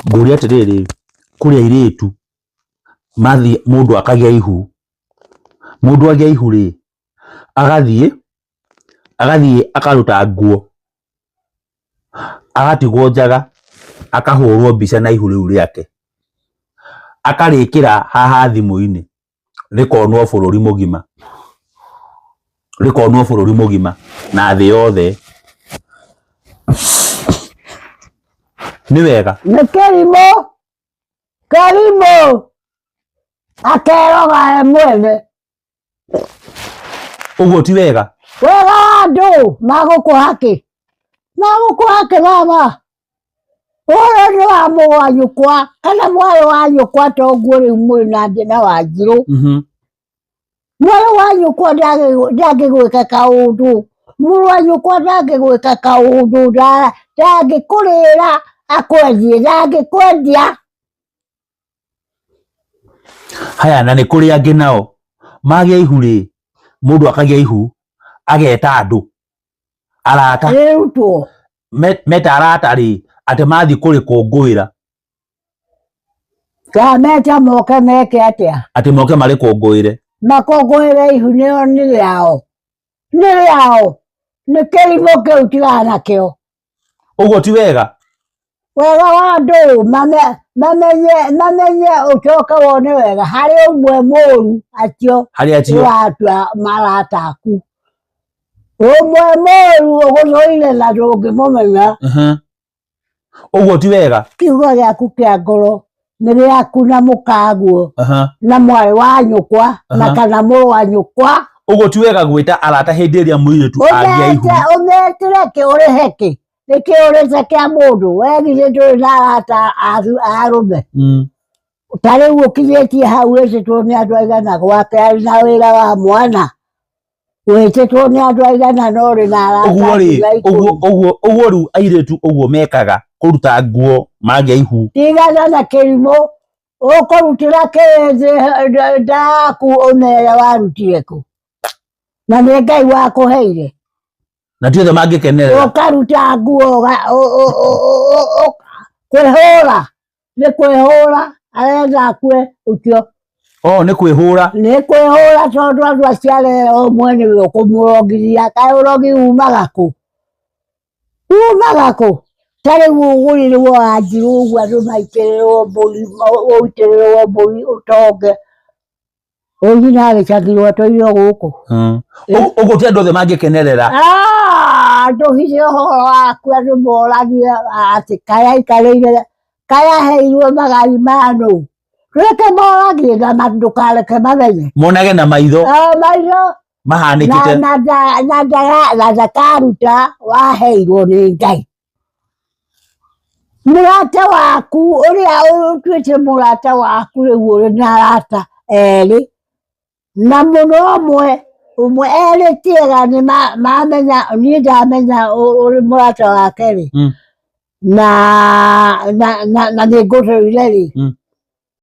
Ngũria atĩrĩrĩ, kũrĩa airĩtu mathiĩ mũndũ akagĩa ihu, mũndũ agĩa ihu rĩ, agathiĩ akaruta nguo, agatigwo njaga, akahũrwo mbica na ihu rĩu rĩake, akarĩkĩra haha thimũ-inĩ, rĩkonwo bũrũri mũgima, rĩkonwo bũrũri mũgima na thĩ yothe. Nĩ wega? Nĩ kĩrimũ, kĩrimũ akeroga we mwene. Ũguo ti wega? Wega wa andũ magũkũhakĩ, magũkũhakĩ baba. Ũyũ nĩ wa mũrũ wa nyũkwa kana mwarĩ wa nyũkwa toguo rĩu mũrĩ na Ndĩna Wanjirũ. Mwarĩ wa nyũkwa ndangĩgwĩka kaũndũ, mũrũ wa nyũkwa ndangĩgwĩka kaũndũ, ndangĩkũrĩra akwendie, ndangĩkwendia. Haya, na nĩ kũrĩ angĩ nao magĩa ihu rĩ, mũndũ akagĩa ihu ageta andũ arata, Rĩrutwo meta arata rĩ, atĩ mathiĩ kũrĩkũngũĩra, meta moke meke atĩa? atĩ moke marĩkũngũĩre. Makũngũĩre ihu nĩo nĩ rĩao, nĩ rĩao, nĩ kĩrimũ kĩu tigana nakĩo. Ũguo ti wega? Wega wa andũ mamenye ũcoke wone wega harĩ ũmwe mũru acio ũratua marata aku. Ũmwe mũru ũgũthũire na ndũngĩmũmenya. Ũguo ti wega? Kiugo gĩaku kĩa ngoro nĩ gĩaku na mũkaguo na mwarĩ wa nyũkwa na kana mũrũ wa nyũkwa. Ũguo ti wega gwĩta arata hĩndĩ ĩrĩa mũirĩtu agĩa ihu? Ũmetĩre kĩ ũrĩhe kĩ? Nĩkĩ ũrĩte kĩa mũndũ? We githĩ ndũrĩ na arata arũme? Ta rĩu ũkinyĩtie hau wĩtĩtwo nĩ andũ aigana gwake arĩ na wĩra wa mwana? Wĩtĩtwo nĩ andũ aigana no ũrĩ na arata? Ũguo rĩu airĩtu ũguo mekaga kũruta nguo magĩa ihu? Tigana na kĩrimũ, ũkũrutĩra kĩ nda yaku ũmere warutire kũ? Na nĩ Ngai wakũheire? Na ti othe mangĩkenerera? Ũkaruta nguo kwĩhũra, nĩ kwĩhũra arenda akue ũcio. Nĩ kwĩhũra? Nĩ kwĩhũra tondũ andũ acio arera ũmwe nĩwe ũkũmũrongithia. Kaĩ ũrogi umaga kũ? Umaga kũ? Ta rĩu ũgũrĩrwo Wanjirũ ũguo andũ maitĩrĩrwo mbũri, ũitĩrĩrwo mbũri ũtonge, nyina agĩcagirwo atũire gũkũ. Ũguo ti andũ othe mangĩkenerera? Ndũhithe ũhoro waku andũ moragie atĩ kaĩ aikarĩire, kaĩ aheirwo magai ma nũ? Reke moragie na ndũkareke mamenye. Monage na maitho? Maitho mahanĩkĩte na ndakaruta waheirwo nĩ Ngai. Mũrata waku ũrĩa ũtuĩte mũrata waku rĩu ũrĩ na arata erĩ, na mũno ũmwe erĩ tiega nĩ mamenya, niĩ ndamenya ũrĩ mũrata wake rĩ, na nĩ ngũtũire rĩ,